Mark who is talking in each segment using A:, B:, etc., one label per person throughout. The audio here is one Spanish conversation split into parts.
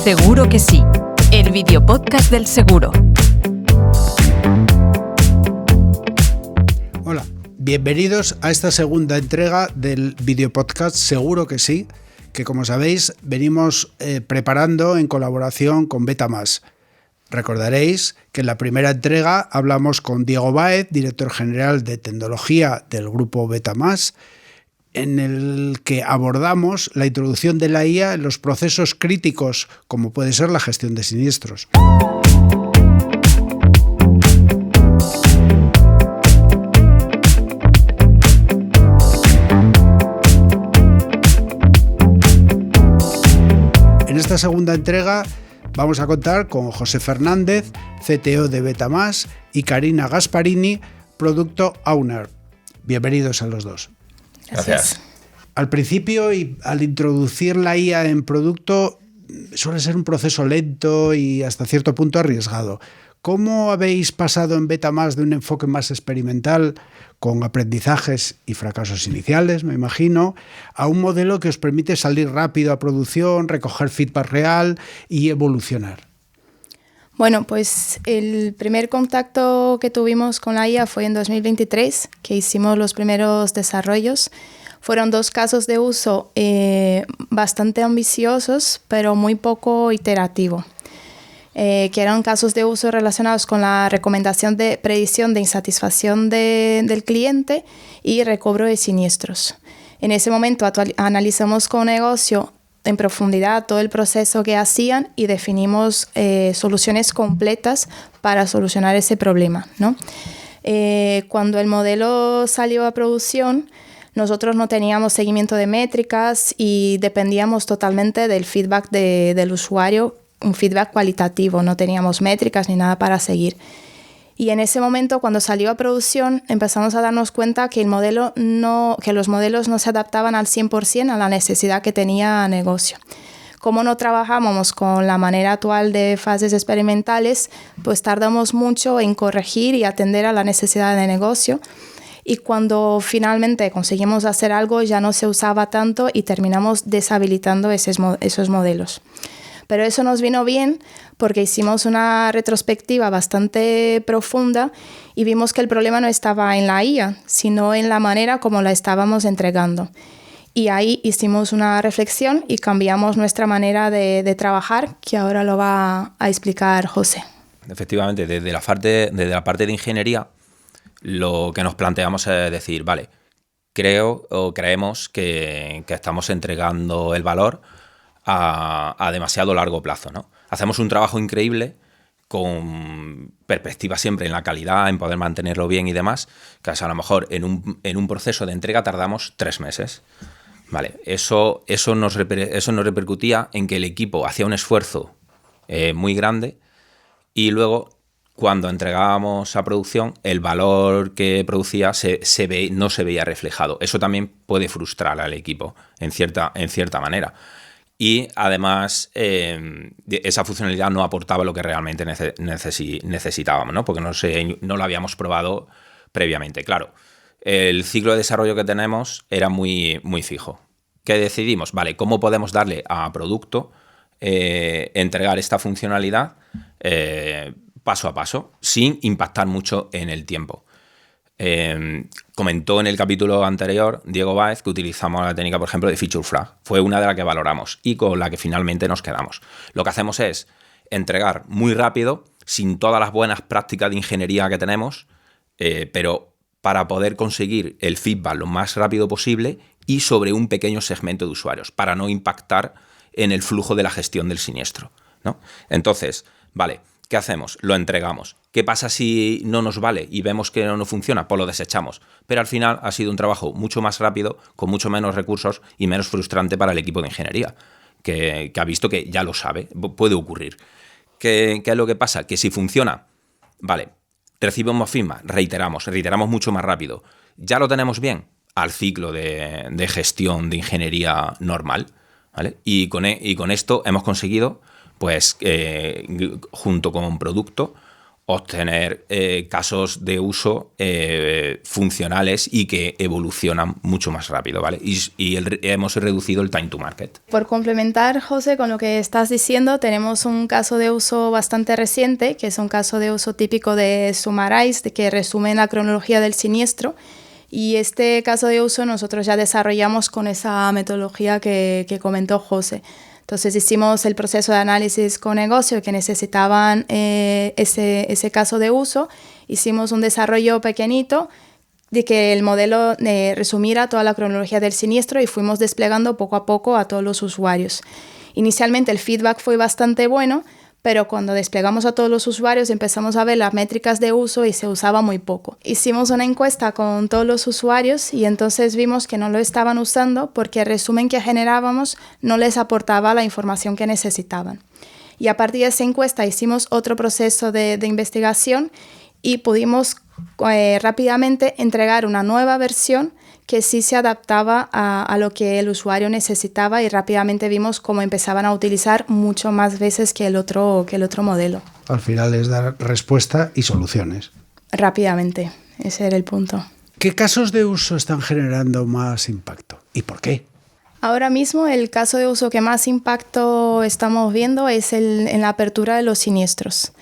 A: Seguro que sí, el videopodcast del seguro.
B: Hola, bienvenidos a esta segunda entrega del videopodcast Seguro que sí, que como sabéis venimos preparando en colaboración con Betamass. Recordaréis que en la primera entrega hablamos con Diego Báez, director general de tecnología del grupo Betamass, en el que abordamos la introducción de la IA en los procesos críticos, como puede ser la gestión de siniestros. En esta segunda entrega vamos a contar con José Fernández, CTO de Betamass, y Karina Gasparini, Product Owner. Bienvenidos a los dos.
C: Gracias.
B: Al principio y al introducir la IA en producto suele ser un proceso lento y hasta cierto punto arriesgado. ¿Cómo habéis pasado en Betamass de un enfoque más experimental, con aprendizajes y fracasos iniciales, me imagino, a un modelo que os permite salir rápido a producción, recoger feedback real y evolucionar?
C: Bueno, pues el primer contacto que tuvimos con la IA fue en 2023, que hicimos los primeros desarrollos. Fueron 2 casos de uso bastante ambiciosos, pero muy poco iterativo, que eran casos de uso relacionados con la recomendación de predicción de insatisfacción del cliente y recobro de siniestros. En ese momento analizamos con negocio en profundidad todo el proceso que hacían y definimos soluciones completas para solucionar ese problema, ¿no? Cuando el modelo salió a producción, nosotros no teníamos seguimiento de métricas y dependíamos totalmente del feedback del usuario, un feedback cualitativo, no teníamos métricas ni nada para seguir. Y en ese momento, cuando salió a producción, empezamos a darnos cuenta que los modelos no se adaptaban al 100% a la necesidad que tenía el negocio. Como no trabajábamos con la manera actual de fases experimentales, pues tardamos mucho en corregir y atender a la necesidad de negocio. Y cuando finalmente conseguimos hacer algo, ya no se usaba tanto y terminamos deshabilitando esos modelos. Pero eso nos vino bien porque hicimos una retrospectiva bastante profunda y vimos que el problema no estaba en la IA, sino en la manera como la estábamos entregando. Y ahí hicimos una reflexión y cambiamos nuestra manera de trabajar, que ahora lo va a explicar José.
D: Efectivamente, desde la parte de ingeniería, lo que nos planteamos es decir, vale, creemos que estamos entregando el valor a demasiado largo plazo, ¿no? Hacemos un trabajo increíble con perspectiva siempre en la calidad, en poder mantenerlo bien y demás, que a lo mejor en un proceso de entrega tardamos 3 meses. Vale, eso nos repercutía en que el equipo hacía un esfuerzo muy grande y luego cuando entregábamos a producción el valor que producía no se veía reflejado. Eso también puede frustrar al equipo en cierta manera. Y además esa funcionalidad no aportaba lo que realmente necesitábamos, ¿no? Porque no lo habíamos probado previamente. Claro, el ciclo de desarrollo que tenemos era muy, muy fijo. ¿Qué decidimos? Vale, ¿cómo podemos darle a producto entregar esta funcionalidad paso a paso sin impactar mucho en el tiempo? Comentó en el capítulo anterior Diego Báez que utilizamos la técnica, por ejemplo, de Feature Flag. Fue una de las que valoramos y con la que finalmente nos quedamos. Lo que hacemos es entregar muy rápido, sin todas las buenas prácticas de ingeniería que tenemos, pero para poder conseguir el feedback lo más rápido posible y sobre un pequeño segmento de usuarios, para no impactar en el flujo de la gestión del siniestro, ¿no? Entonces, vale, ¿qué hacemos? Lo entregamos. ¿Qué pasa si no nos vale y vemos que no funciona? Pues lo desechamos. Pero al final ha sido un trabajo mucho más rápido, con mucho menos recursos y menos frustrante para el equipo de ingeniería, que ha visto que ya lo sabe, puede ocurrir. ¿Qué es lo que pasa? Que si funciona, vale, recibimos feedback, reiteramos mucho más rápido. ¿Ya lo tenemos bien? Al ciclo de gestión de ingeniería normal, ¿vale? Y con esto hemos conseguido, pues, junto con un producto, obtener casos de uso funcionales y que evolucionan mucho más rápido, ¿vale? Y hemos reducido el time to market.
C: Por complementar, José, con lo que estás diciendo, tenemos un caso de uso bastante reciente, que es un caso de uso típico de Summarize, que resume la cronología del siniestro. Y este caso de uso nosotros ya desarrollamos con esa metodología que comentó José. Entonces hicimos el proceso de análisis con negocio que necesitaban ese caso de uso. Hicimos un desarrollo pequeñito de que el modelo resumiera toda la cronología del siniestro y fuimos desplegando poco a poco a todos los usuarios. Inicialmente el feedback fue bastante bueno, pero cuando desplegamos a todos los usuarios empezamos a ver las métricas de uso y se usaba muy poco. Hicimos una encuesta con todos los usuarios y entonces vimos que no lo estaban usando porque el resumen que generábamos no les aportaba la información que necesitaban. Y a partir de esa encuesta hicimos otro proceso de investigación y pudimos rápidamente entregar una nueva versión que sí se adaptaba a lo que el usuario necesitaba y rápidamente vimos cómo empezaban a utilizar mucho más veces que el otro modelo.
B: Al final es dar respuesta y soluciones.
C: Rápidamente, ese era el punto.
B: ¿Qué casos de uso están generando más impacto? ¿Y por qué?
C: Ahora mismo el caso de uso que más impacto estamos viendo es en la apertura de los siniestros.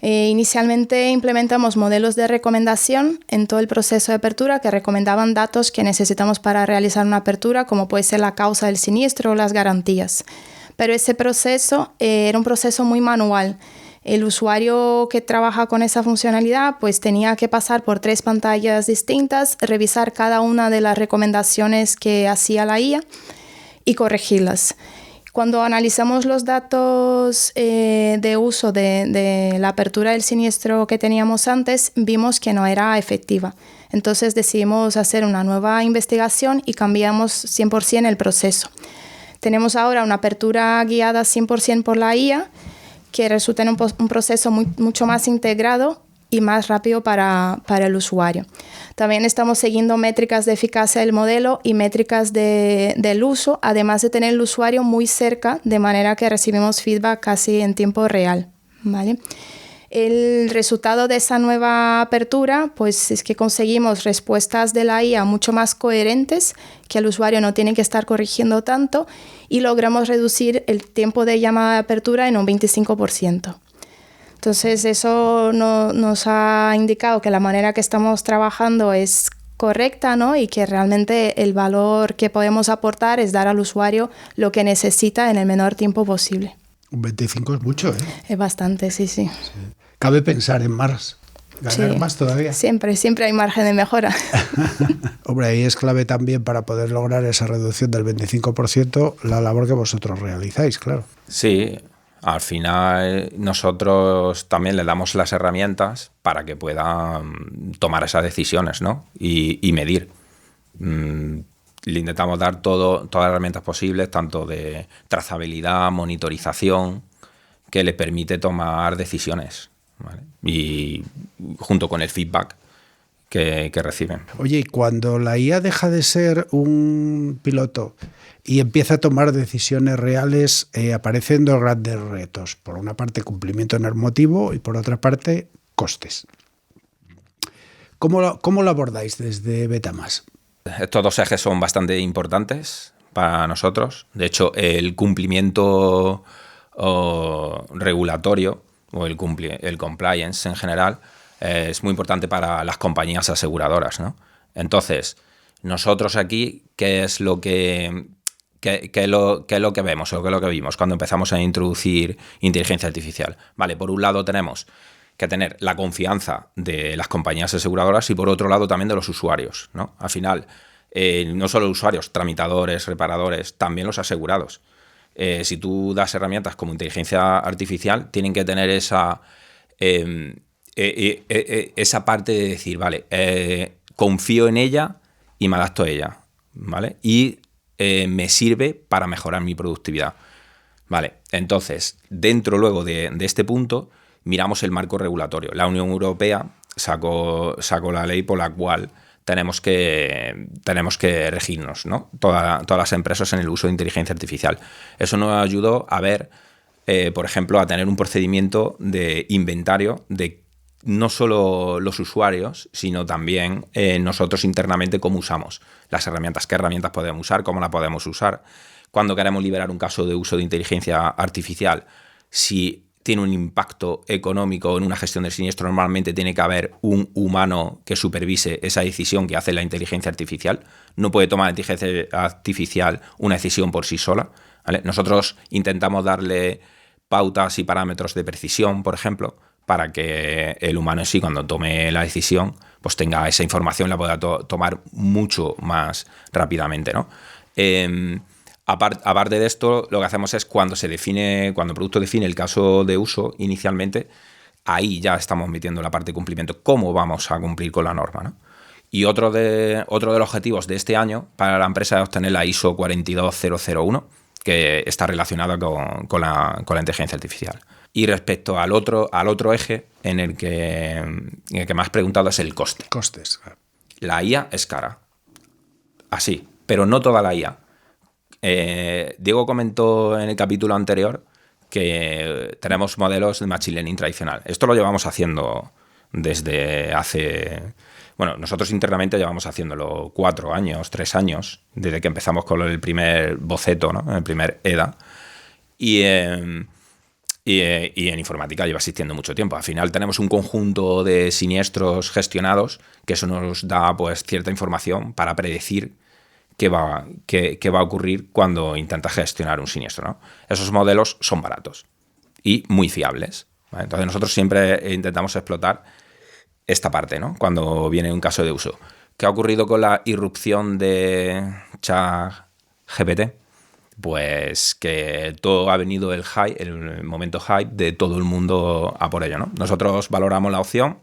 C: Inicialmente implementamos modelos de recomendación en todo el proceso de apertura que recomendaban datos que necesitamos para realizar una apertura, como puede ser la causa del siniestro o las garantías. Pero ese proceso era un proceso muy manual. El usuario que trabaja con esa funcionalidad pues tenía que pasar por 3 pantallas distintas, revisar cada una de las recomendaciones que hacía la IA y corregirlas. Cuando analizamos los datos de uso de la apertura del siniestro que teníamos antes, vimos que no era efectiva. Entonces decidimos hacer una nueva investigación y cambiamos 100% el proceso. Tenemos ahora una apertura guiada 100% por la IA, que resulta en un proceso mucho más integrado y más rápido para el usuario. También estamos siguiendo métricas de eficacia del modelo y métricas del uso, además de tener el usuario muy cerca, de manera que recibimos feedback casi en tiempo real, ¿vale? El resultado de esa nueva apertura pues, es que conseguimos respuestas de la IA mucho más coherentes, que el usuario no tiene que estar corrigiendo tanto, y logramos reducir el tiempo de llamada de apertura en un 25%. Entonces eso nos ha indicado que la manera que estamos trabajando es correcta, ¿no? Y que realmente el valor que podemos aportar es dar al usuario lo que necesita en el menor tiempo posible.
B: Un 25 es mucho, ¿eh?
C: Es bastante, sí.
B: Cabe pensar en más, ganar más todavía.
C: Siempre hay margen de mejora.
B: Hombre, ahí es clave también para poder lograr esa reducción del 25% la labor que vosotros realizáis, claro.
D: Sí. Al final nosotros también le damos las herramientas para que puedan tomar esas decisiones, ¿no? y medir. Le intentamos dar todas las herramientas posibles, tanto de trazabilidad, monitorización, que le permite tomar decisiones, ¿vale? Y junto con el feedback que reciben.
B: Oye, y cuando la IA deja de ser un piloto y empieza a tomar decisiones reales, aparecen 2 grandes retos. Por una parte, cumplimiento normativo y por otra parte, costes. ¿Cómo lo abordáis desde Betamass?
D: Estos 2 ejes son bastante importantes para nosotros. De hecho, el cumplimiento regulatorio o el compliance en general es muy importante para las compañías aseguradoras, ¿no? Entonces, nosotros aquí, ¿qué es lo que vemos o qué es lo que vimos cuando empezamos a introducir inteligencia artificial? Vale, por un lado tenemos que tener la confianza de las compañías aseguradoras y por otro lado también de los usuarios, ¿no? Al final, no solo los usuarios, tramitadores, reparadores, también los asegurados. Si tú das herramientas como inteligencia artificial, tienen que tener esa parte de decir, vale, confío en ella y me adapto a ella, ¿vale? Y me sirve para mejorar mi productividad. Vale, entonces, dentro luego de este punto, miramos el marco regulatorio. La Unión Europea sacó la ley por la cual tenemos que regirnos, ¿no? Todas las empresas en el uso de inteligencia artificial. Eso nos ayudó a ver, por ejemplo, a tener un procedimiento de inventario de no solo los usuarios, sino también nosotros internamente cómo usamos las herramientas, qué herramientas podemos usar, cómo las podemos usar. Cuando queremos liberar un caso de uso de inteligencia artificial, si tiene un impacto económico en una gestión del siniestro, normalmente tiene que haber un humano que supervise esa decisión que hace la inteligencia artificial. No puede tomar la inteligencia artificial una decisión por sí sola, ¿vale? Nosotros intentamos darle pautas y parámetros de precisión, por ejemplo, para que el humano en sí, cuando tome la decisión, pues tenga esa información, la pueda tomar mucho más rápidamente, ¿no? Aparte de esto, lo que hacemos es cuando el producto define el caso de uso inicialmente, ahí ya estamos metiendo la parte de cumplimiento, cómo vamos a cumplir con la norma, ¿no? Y otro de los objetivos de este año para la empresa es obtener la ISO 42001, que está relacionada con la inteligencia artificial. Y respecto al otro eje en el que me has preguntado es el coste.
B: Costes.
D: La IA es cara. Así, pero no toda la IA. Diego comentó en el capítulo anterior que tenemos modelos de Machine Learning tradicional. Esto lo llevamos haciendo desde hace... Bueno, nosotros internamente llevamos haciéndolo 4 años, 3 años, desde que empezamos con el primer boceto, ¿no? El primer EDA. Y en informática lleva existiendo mucho tiempo. Al final tenemos un conjunto de siniestros gestionados que eso nos da pues cierta información para predecir qué va a ocurrir cuando intenta gestionar un siniestro, ¿no? Esos modelos son baratos y muy fiables, ¿vale? Entonces nosotros siempre intentamos explotar esta parte, ¿no? Cuando viene un caso de uso. ¿Qué ha ocurrido con la irrupción de ChatGPT? Pues que todo ha venido el momento hype de todo el mundo a por ello, ¿no? Nosotros valoramos la opción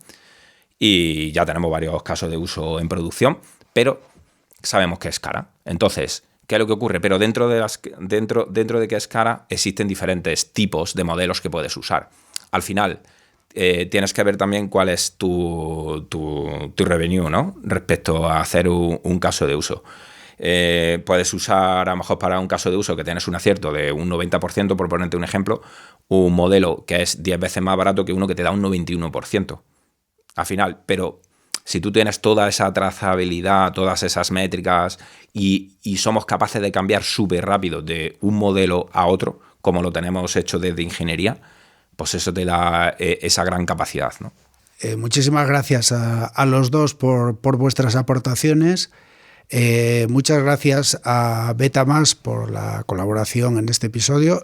D: y ya tenemos varios casos de uso en producción, pero sabemos que es cara. Entonces, ¿qué es lo que ocurre? Pero dentro de que es cara, existen diferentes tipos de modelos que puedes usar. Al final, tienes que ver también cuál es tu revenue, ¿no? Respecto a hacer un caso de uso. Puedes usar, a lo mejor para un caso de uso que tienes un acierto de un 90%, por ponerte un ejemplo, un modelo que es 10 veces más barato que uno que te da un 91%. Al final, pero si tú tienes toda esa trazabilidad, todas esas métricas y somos capaces de cambiar súper rápido de un modelo a otro, como lo tenemos hecho desde ingeniería, pues eso te da esa gran capacidad, ¿no?
B: Muchísimas gracias a los dos por vuestras aportaciones. Muchas gracias a Betamass por la colaboración en este episodio.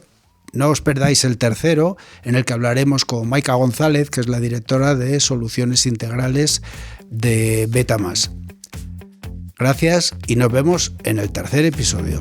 B: No os perdáis el tercero, en el que hablaremos con Maika González, que es la directora de Soluciones Integrales de Betamass. Gracias y nos vemos en el tercer episodio.